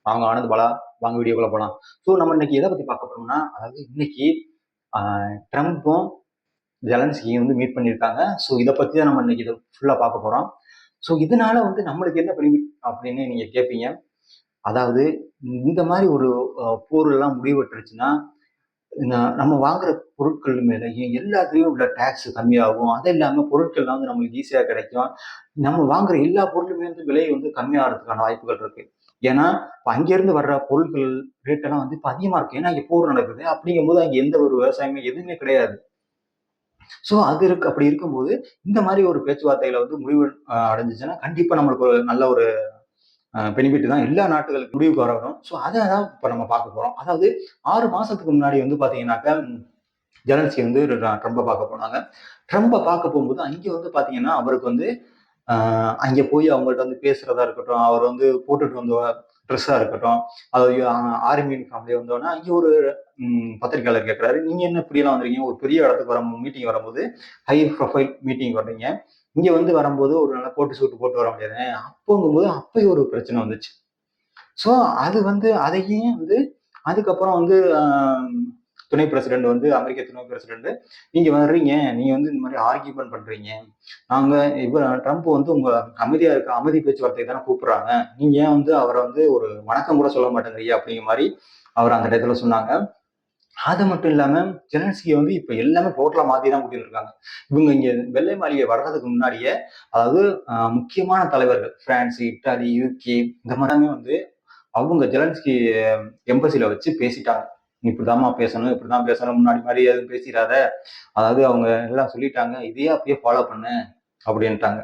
வாங்க ஆனந்த் பாலா, வாங்க வீடியோக்குள்ள போலாம். ஸோ நம்ம இன்னைக்கு எதை பத்தி பார்க்க போறோம்னா, அதாவது இன்னைக்கு ட்ரம்ப்பும் ஜெலன்ஸ்கியும் வந்து மீட் பண்ணியிருக்காங்க. ஸோ இதை பத்தி தான் நம்ம இன்னைக்கு இதை ஃபுல்லா பார்க்க போறோம். ஸோ இதனால வந்து நம்மளுக்கு என்ன பெனிஃபிட் அப்படின்னு நீங்க கேட்பீங்க. அதாவது இந்த மாதிரி ஒரு போர் எல்லாம் முடிவெட்டுருச்சுன்னா, நம்ம வாங்குற பொருட்கள் மேல எல்லாத்துலயும் உள்ள டாக்ஸ் கம்மியாகும். அது இல்லாம பொருட்கள்லாம் வந்து நம்மளுக்கு ஈஸியா கிடைக்கும். நம்ம வாங்குற எல்லா பொருளுமே வந்து விலை வந்து கம்மியாகிறதுக்கான வாய்ப்புகள் இருக்கு. ஏன்னா அங்கிருந்து வர்ற பொருட்கள் ரேட் எல்லாம் வந்து இப்ப அதிகமா இருக்கு. ஏன்னா இங்க போர் நடக்குது. அப்படிங்கும்போது அங்க எந்த ஒரு விவசாயமே எதுவுமே கிடையாது. சோ அது இருக்கு. அப்படி இருக்கும்போது இந்த மாதிரி ஒரு பேச்சுவார்த்தைகளை வந்து முடிவு அடைஞ்சிச்சுன்னா கண்டிப்பா நம்மளுக்கு ஒரு நல்ல ஒரு பெனிஃபிட் தான் எல்லா நாட்டுகளுக்கு முடிவுக்கு வரணும். ஸோ அதை தான் இப்ப நம்ம பார்க்க போறோம். அதாவது 6 மாசத்துக்கு முன்னாடி வந்து பாத்தீங்கன்னாக்கா ஜெலன்ஸ்கி வந்து ட்ரம்ப பார்க்க போனாங்க. ட்ரம்ப பார்க்க போகும்போது அங்கே வந்து பாத்தீங்கன்னா அவருக்கு வந்து அங்கே போய் அவங்கள்ட்ட வந்து பேசுறதா இருக்கட்டும், அவர் வந்து போட்டுட்டு வந்த ட்ரெஸ்ஸா இருக்கட்டும், அதாவது ஆர்மி யூனிஃபார்ம்லேயே வந்தோன்னா அங்கே ஒரு பத்திரிகையாளர் கேட்குறாரு, நீங்க என்ன இப்படியெல்லாம் வந்திருக்கீங்க, ஒரு பெரிய இடத்துக்கு வர மீட்டிங் வரும்போது ஹை ப்ரொஃபைல் மீட்டிங் வர்றீங்க, இங்க வந்து வரும்போது ஒரு நல்ல கோட்டு சூட்டு போட்டு வர முடியாது. அப்போங்கும்போது அப்பயும் ஒரு பிரச்சனை வந்துச்சு. ஸோ அது வந்து அதையும் வந்து அதுக்கப்புறம் வந்து துணை பிரசிடென்ட் வந்து அமெரிக்க துணை பிரசிடென்ட், நீங்க வர்றீங்க, நீங்க வந்து இந்த மாதிரி ஆர்கியூமெண்ட் பண்றீங்க, நாங்க ட்ரம்ப் வந்து உங்க அமைதியா இருக்க அமைதி பேச்சுவார்த்தை தானே கூப்பிடுறாங்க, நீங்க ஏன் வந்து அவரை வந்து ஒரு வணக்கம் கூட சொல்ல மாட்டேங்கிறீங்க அப்படிங்கிற மாதிரி அவர் அந்த இடத்துல சொன்னாங்க. அது மட்டும் இல்லாம ஜெலன்ஸ்கி வந்து இப்ப எல்லாமே டோட்டலா மாத்தி தான் கூட்டிட்டு இருக்காங்க. இவங்க இங்க வெள்ளை மாளிகை வர்றதுக்கு முன்னாடியே, அதாவது முக்கியமான தலைவர்கள் பிரான்ஸ், இத்தாலி, யூகே இந்த மாதிரி வந்து அவங்க ஜெலன்ஸ்கி எம்பசில வச்சு பேசிட்டாங்க. இப்படிதாம்மா பேசணும், இப்படிதான் பேசணும், முன்னாடி மாதிரி எதுவும் பேசிடாத, அதாவது அவங்க எல்லாம் சொல்லிட்டாங்க, இதையே அப்படியே ஃபாலோ பண்ணு அப்படின்ட்டாங்க.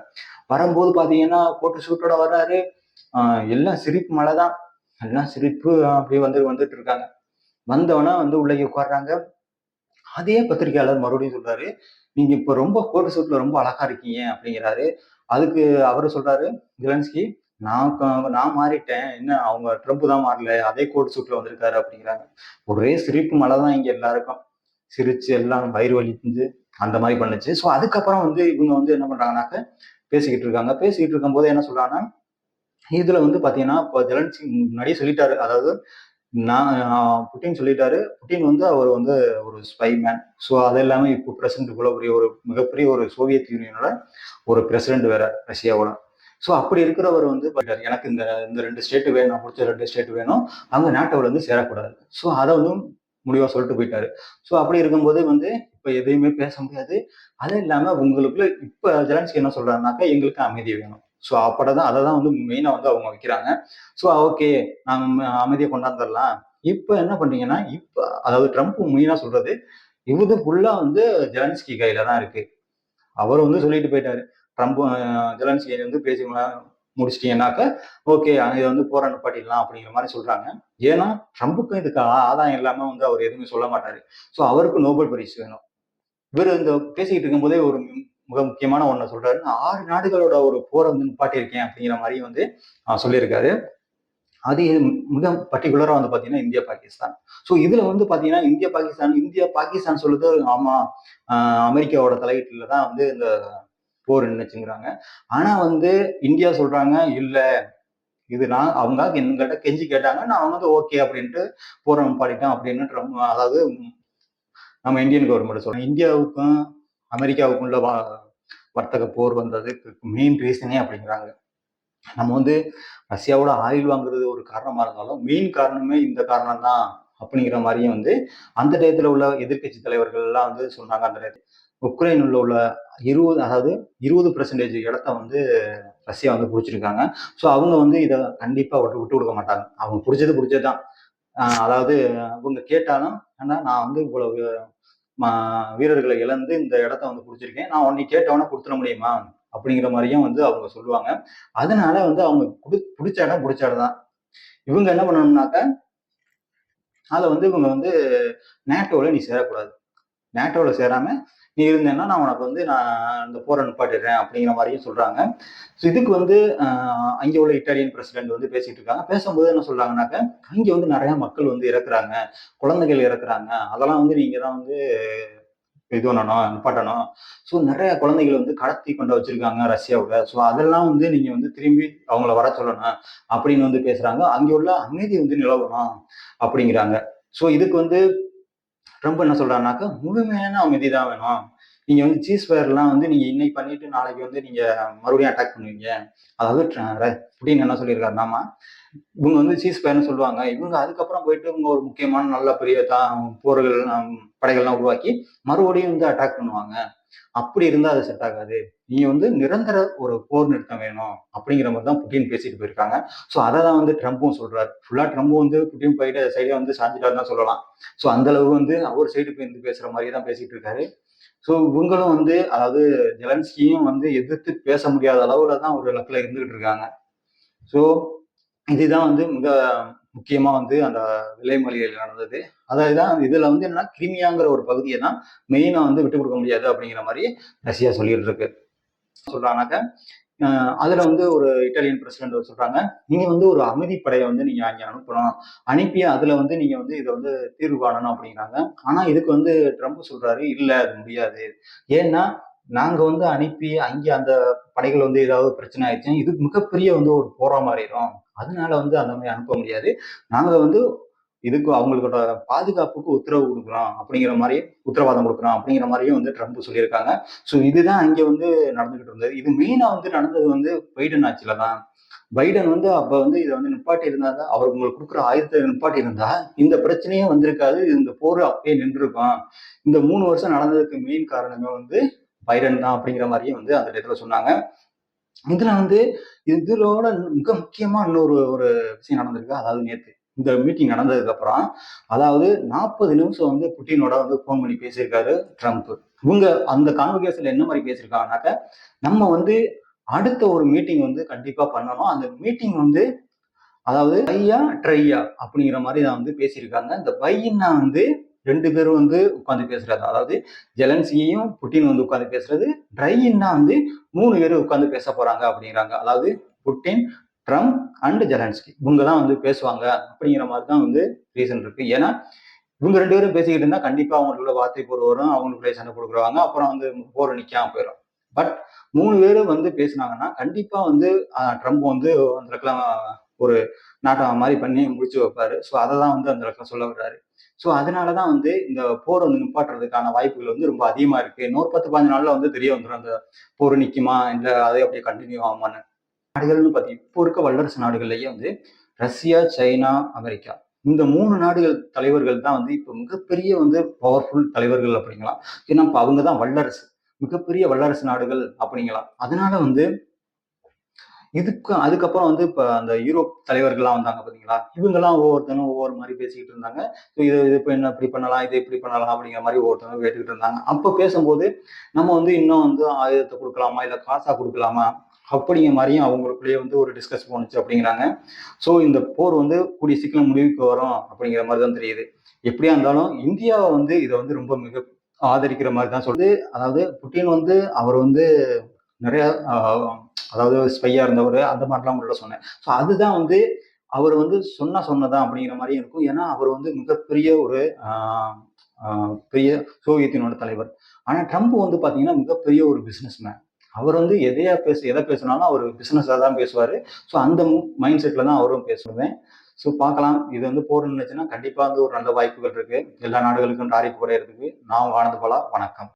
வரும்போது பாத்தீங்கன்னா போட்டு சூட்டோட வர்றாரு. எல்லாம் சிரிப்பு மழைதான், எல்லாம் சிரிப்பு அப்படியே வந்துட்டு இருக்காங்க. வந்தவனா வந்து உள்ள உட்காடுறாங்க. அதே பத்திரிகையாளர் மறுபடியும் சொல்றாரு, நீங்க இப்ப ரொம்ப போட்டோ சூட்ல ரொம்ப அழகா இருக்கீங்க அப்படிங்கிறாரு. அதுக்கு அவரு சொல்றாரு ஜெலன்ஸ்கி, நான் மாறிட்டேன், என்ன அவங்க ட்ரம்ப் தான் மாறல, அதே கோட் சூட்ல வந்திருக்காரு அப்படிங்கிறாங்க. ஒரே சிரிப்பு மழை தான் இங்க எல்லாருக்கும். சிரிச்சு எல்லாம் வயிறு வலிந்து அந்த மாதிரி பண்ணுச்சு. ஸோ அதுக்கப்புறம் வந்து இவங்க வந்து என்ன பண்றாங்கன்னாக்க பேசிக்கிட்டு இருக்காங்க. பேசிக்கிட்டு இருக்கும்போது என்ன சொல்றாங்கன்னா, இதுல வந்து பாத்தீங்கன்னா இப்போ ஜெலன்ஸ்கி முன்னாடியே சொல்லிட்டாரு, அதாவது புட்டின் சொல்லிட்டாரு. புட்டின் வந்து அவர் வந்து ஒரு ஸ்பை மேன். ஸோ அது எல்லாமே இப்போ பிரசிடண்ட் இவ்வளவு பெரிய ஒரு மிகப்பெரிய ஒரு சோவியத் யூனியனோட ஒரு பிரசிடண்ட் வேற ரஷ்யாவோட. ஸோ அப்படி இருக்கிறவர் வந்து எனக்கு இந்த இந்த 2 ஸ்டேட் வேணும், நான் பிடிச்ச 2 ஸ்டேட் வேணும், அவங்க நாட்டோட வந்து சேரக்கூடாது. ஸோ அதை வந்து முடிவா சொல்லிட்டு போயிட்டாரு. ஸோ அப்படி இருக்கும்போது வந்து இப்ப எதையுமே பேச முடியாது. அது இல்லாம உங்களுக்குள்ள இப்ப ஜெலன்ஸ்கி என்ன சொல்றாருனாக்கா, எங்களுக்கு அமைதி வேணும். ஸோ அப்பதான் அதை தான் வந்து மெயினா வந்து அவங்க வைக்கிறாங்க. ஸோ ஓகே, நாங்க அமைதியை கொண்டாந்துடலாம். இப்ப என்ன பண்றீங்கன்னா, இப்ப அதாவது ட்ரம்ப் மெயினா சொல்றது, இது ஃபுல்லா வந்து ஜெலன்ஸ்கி கையில தான் இருக்கு. அவர் வந்து சொல்லிட்டு போயிட்டாரு, ட்ரம்ப் ஜெலன்ஸ்கி வந்து பேசி முடிச்சிட்டீங்கன்னாக்க ஓகே, இதை வந்து போற நிப்பாட்டிடலாம் அப்படிங்கிற மாதிரி சொல்றாங்க. ஏன்னா ட்ரம்புக்கும் இதுக்கு ஆதாயம் இல்லாம வந்து அவர் எதுவுமே சொல்ல மாட்டாரு. ஸோ அவருக்கு நோபல் பரிசு வேணும். இவர் இந்த பேசிக்கிட்டு இருக்கும்போதே ஒரு மிக முக்கியமான ஒண்ண சொல்றாரு, நான் 6 நாடுகளோட ஒரு போரை வந்து நிப்பாட்டியிருக்கேன் அப்படிங்கிற மாதிரி வந்து சொல்லியிருக்காரு. அது மிக பர்டிகுலரா வந்து பாத்தீங்கன்னா இந்தியா பாகிஸ்தான். ஸோ இதுல வந்து பாத்தீங்கன்னா இந்தியா பாகிஸ்தான் சொல்லுது, ஆமா அமெரிக்காவோட தலையீட்டுல தான் வந்து இந்த போர் நின்னுச்சுங்கிறாங்க. ஆனா வந்து இந்தியா சொல்றாங்க, இல்ல இது அவங்க எங்கள்கிட்ட கெஞ்சி கேட்டாங்க, நான் அவங்க வந்து ஓகே அப்படின்ட்டு போரை நிப்பாட்டிட்டேன் அப்படின்னு அதாவது நம்ம இந்தியன் கவர்மெண்ட் சொல்றோம். இந்தியாவுக்கும் அமெரிக்காவுக்கும் உள்ள வர்த்தக போர் வந்ததுக்கு மெயின் ரீசனே அப்படிங்கிறாங்க. நம்ம வந்து ரஷ்யாவோட ஆயில் வாங்குறது ஒரு காரணமா இருந்தாலும் மெயின் காரணமே இந்த காரணம் தான் அப்படிங்கிற மாதிரியும் வந்து அந்த டயத்துல உள்ள எதிர்கட்சி தலைவர்கள் எல்லாம் வந்து சொன்னாங்க. அந்த நேரத்தில் உக்ரைன்ல உள்ள 20% இடத்த வந்து ரஷ்யா வந்து பிடிச்சிருக்காங்க. ஸோ அவங்க வந்து இதை கண்டிப்பா விட்டு கொடுக்க மாட்டாங்க. அவங்க பிடிச்சதுதான். அதாவது அவங்க கேட்டாலும், ஆனா நான் வந்து இவ்வளவு வீரர்களை இழந்து இந்த இடத்த வந்து பிடிச்சிருக்கேன், நான் உன்னை கேட்டவன கொடுத்துட முடியுமா அப்படிங்கிற மாதிரியும் வந்து அவங்க சொல்லுவாங்க. அதனால வந்து அவங்க பிடிச்ச இடம் பிடிச்ச இடம் தான். இவங்க என்ன பண்ணணும்னாக்க, அதை வந்து இவங்க வந்து நேட்டோல நீ சேரக்கூடாது, நேட்டோல சேராம நீ இருந்தேன்னா நான் உனக்கு வந்து நான் இந்த போரை நிப்பாட்டிடுறேன் அப்படிங்கிற மாதிரியும் சொல்றாங்க. ஸோ இதுக்கு வந்து அங்கே உள்ள இட்டாலியன் பிரசிடென்ட் வந்து பேசிட்டு இருக்காங்க. பேசும்போது என்ன சொல்றாங்கன்னாக்க, அங்கே வந்து நிறைய மக்கள் வந்து இறக்குறாங்க, குழந்தைகள் இறக்குறாங்க, அதெல்லாம் வந்து நீங்க தான் வந்து இது பண்ணணும், நிப்பாட்டணும். ஸோ நிறைய குழந்தைகள் வந்து கடத்தி கொண்டு வச்சிருக்காங்க ரஷ்யாவுல. ஸோ அதெல்லாம் வந்து நீங்க வந்து திரும்பி அவங்கள வர சொல்லணும் அப்படின்னு வந்து பேசுறாங்க. அங்கே உள்ள அமைதி வந்து நிலவணும் அப்படிங்கிறாங்க. ஸோ இதுக்கு வந்து ட்ரம்ப் என்ன சொல்றாருனாக்கா, முழுமையான அமைதி தான் வேணும். நீங்க வந்து சீஸ் ஃபயர்லாம் வந்து நீங்க இன்னைக்கு பண்ணிட்டு நாளைக்கு வந்து நீங்க மறுபடியும் அட்டாக் பண்ணுவீங்க. அதாவது புடின் என்ன சொல்லியிருக்காருனாமா, இவங்க வந்து சீஸ் ஃபயர்னு சொல்லுவாங்க. இவங்க அதுக்கப்புறம் போயிட்டு இவங்க ஒரு முக்கியமான நல்ல பெரிய போர்கள் படைகள்லாம் உருவாக்கி மறுபடியும் வந்து அட்டாக் பண்ணுவாங்க. அப்படி இருந்தா அது செட் ஆகாது. நீங்க வந்து நிரந்தர ஒரு போர் நிறுத்தம் வேணும் அப்படிங்கிற மாதிரி தான் புட்டின் பேசிட்டு போயிருக்காங்க. ஸோ அதை தான் வந்து ட்ரம்ப்பும் சொல்றாரு. ஃபுல்லா ட்ரம்ப் வந்து புட்டின் போயிட்டு சைடே வந்து சாஞ்சிட்டாருன்னு தான் சொல்லலாம். ஸோ அந்த அளவு வந்து அவர் சைடு போய் பேசுற மாதிரி தான் பேசிட்டு இருக்காரு. ஸோ இவங்களும் வந்து அதாவது ஜெலன்ஸ்கியும் வந்து எதிர்த்து பேச முடியாத அளவுல தான் ஒரு இடத்துல இருந்துகிட்டு இருக்காங்க. ஸோ இதுதான் வந்து மிக முக்கியமா வந்து அந்த விலை மறியல் நடந்தது. அதான் இதுல வந்து என்னன்னா கிரிமியாங்கிற ஒரு பகுதியை தான் மெயினா வந்து விட்டு கொடுக்க முடியாது அப்படிங்கிற மாதிரி ரஷ்யா சொல்லிட்டு இருக்கு. சொல்றாங்கன்னாக்க அதுல வந்து ஒரு இட்டாலியன் பிரசிடென்ட் சொல்றாங்க, நீங்க வந்து ஒரு அமைதிப்படையை வந்து நீங்க அங்க அனுப்பணும், அனுப்பி அதுல வந்து நீங்க வந்து இதை வந்து தீர்வு காணணும் அப்படிங்கிறாங்க. ஆனா இதுக்கு வந்து ட்ரம்ப் சொல்றாரு, இல்ல அது முடியாது. ஏன்னா நாங்க வந்து அனுப்பி அங்கே அந்த படைகள் வந்து ஏதாவது பிரச்சனை ஆயிடுச்சு, இது மிகப்பெரிய வந்து ஒரு போரா மாறிடும். அதனால வந்து அந்த மாதிரி அனுப்ப முடியாது. நாங்க வந்து இதுக்கு அவங்களோட பாதுகாப்புக்கு உத்தரவு கொடுக்குறோம் அப்படிங்கிற மாதிரி உத்தரவாதம் கொடுக்குறோம் அப்படிங்கிற மாதிரியும் வந்து ட்ரம்ப் சொல்லியிருக்காங்க. ஸோ இதுதான் அங்கே வந்து நடந்துகிட்டு இருந்தது. இது மெயினா வந்து நடந்தது வந்து பைடன் ஆட்சியில தான். பைடன் வந்து அப்ப வந்து இதை வந்து நிப்பாட்டி இருந்தா, அவர் உங்களுக்கு கொடுக்குற ஆயுதத்தை நிப்பாட்டி இருந்தா இந்த பிரச்சனையும் வந்திருக்காது, இந்த போர் அப்பயே நின்றுருக்கும். இந்த 3 வருஷம் நடந்ததுக்கு மெயின் காரணமே வந்து பைடன் தான் அப்படிங்கிற மாதிரியும் வந்து அந்த இடத்துல சொன்னாங்க. இதுல வந்து இதோட மிக முக்கியமா இன்னொரு ஒரு விஷயம் நடந்திருக்கு. அதாவது நேத்து இந்த மீட்டிங் நடந்ததுக்கு அப்புறம், அதாவது 40 நிமிஷம் வந்து புட்டினோட வந்து போன் பண்ணி பேசியிருக்காரு ட்ரம்ப். இவங்க அந்த கான்வர்சேஷன்ல என்ன மாதிரி பேசியிருக்காங்கனாக்க, நம்ம வந்து அடுத்த ஒரு மீட்டிங் வந்து கண்டிப்பா பண்ணணும். அந்த மீட்டிங் வந்து அதாவது பையா ட்ரையா அப்படிங்கிற மாதிரி தான் வந்து பேசியிருக்காங்க. இந்த பையின்னா வந்து 2 பேரும் வந்து உட்காந்து பேசுறது. அதாவது ஜெலன்ஸ்கியும் புட்டின் வந்து உட்காந்து பேசுறது. ட்ரையின்னா வந்து 3 பேரும் உட்காந்து பேச போறாங்க அப்படிங்கிறாங்க. அதாவது புட்டின், ட்ரம்ப் அண்ட் ஜெலன்ஸ்கி இவங்க தான் வந்து பேசுவாங்க அப்படிங்கிற மாதிரி தான் வந்து ரீசன் இருக்கு. ஏன்னா இவங்க 2 பேரும் பேசிக்கிட்டு இருந்தா கண்டிப்பா அவங்களுக்குள்ள வார்த்தை போர் வரும், அவங்களுக்குள்ளே சண்டை கொடுக்குறாங்க, அப்புறம் வந்து போர் நிக்காம போயிடும். பட் 3 பேரும் வந்து பேசினாங்கன்னா கண்டிப்பா வந்து ட்ரம்ப் வந்து அந்த இடத்துல ஒரு நாட்டம் மாதிரி பண்ணி முடிச்சு வைப்பாரு. ஸோ அதை தான் வந்து அந்த இடத்துல சொல்ல வர்றாரு. ஸோ அதனாலதான் வந்து இந்த போர் வந்து நிப்பாட்டுறதுக்கான வாய்ப்புகள் வந்து ரொம்ப அதிகமா இருக்கு. இன்னொரு 10-15 நாள்ல வந்து தெரிய வந்துடும் அந்த போர் நிக்குமா இல்ல அதே அப்படியே கண்டினியூ ஆகுமான்னு. நாடுகள்னு பார்த்தீங்கன்னா இப்போ இருக்க வல்லரசு நாடுகள்லயே வந்து ரஷ்யா, சைனா, அமெரிக்கா இந்த 3 நாடுகள் தலைவர்கள் தான் வந்து இப்போ மிகப்பெரிய வந்து பவர்ஃபுல் தலைவர்கள் அப்படிங்கலாம். ஏன்னா இப்போ அவங்க தான் வல்லரசு, மிகப்பெரிய வல்லரசு நாடுகள் அப்படிங்கலாம். அதனால வந்து அதுக்கப்புறம் வந்து இப்ப அந்த யூரோப் தலைவர்கள்லாம் வந்தாங்க பாத்தீங்களா, இவங்கெல்லாம் ஒவ்வொருத்தரும் ஒவ்வொரு மாதிரி பேசிக்கிட்டு இருந்தாங்க. இது இது இப்ப என்ன இப்படி பண்ணலாம், இது இப்படி பண்ணலாம் அப்படிங்கிற மாதிரி ஒவ்வொருத்தரும் கேட்டுக்கிட்டு இருந்தாங்க. அப்ப பேசும்போது நம்ம வந்து இன்னும் வந்து ஆயுதத்தை கொடுக்கலாமா இல்ல காசா கொடுக்கலாமா அப்படிங்கிற மாதிரியும் அவங்களுக்குள்ளேயே வந்து ஒரு டிஸ்கஸ் போனுச்சு அப்படிங்கிறாங்க. ஸோ இந்த போர் வந்து கூடிய சீக்கிரம் முடிவுக்கு வரும் அப்படிங்கிற மாதிரி தான் தெரியுது. எப்படியா இருந்தாலும் இந்தியாவை வந்து இதை வந்து ரொம்ப மிக ஆதரிக்கிற மாதிரி தான் சொல்லுது. அதாவது புட்டின் வந்து அவர் வந்து நிறைய அதாவது ஸ்பையா இருந்தவர் அந்த மாதிரிலாம் உள்ள சொன்னேன். ஸோ அதுதான் வந்து அவர் வந்து சொன்னதான் அப்படிங்கிற மாதிரியும் இருக்கும். ஏன்னா அவர் வந்து மிகப்பெரிய ஒரு பெரிய சோவியத்தினோட தலைவர். ஆனா ட்ரம்ப் வந்து பாத்தீங்கன்னா மிகப்பெரிய ஒரு பிசினஸ் மேன். அவர் வந்து எதை பேசினாலும் அவர் பிசினஸா தான் பேசுவாரு. ஸோ அந்த மைண்ட் செட்ல தான் அவரும் பேசுவேன். ஸோ பார்க்கலாம். இது வந்து போர் நினைச்சுன்னா கண்டிப்பா வந்து ஒரு நல்ல வாய்ப்புகள் இருக்கு. எல்லா நாடுகளுக்கும் டாரிஃப் குறையறதுக்கு. நான் ஆனந்த் பாலா. வணக்கம்.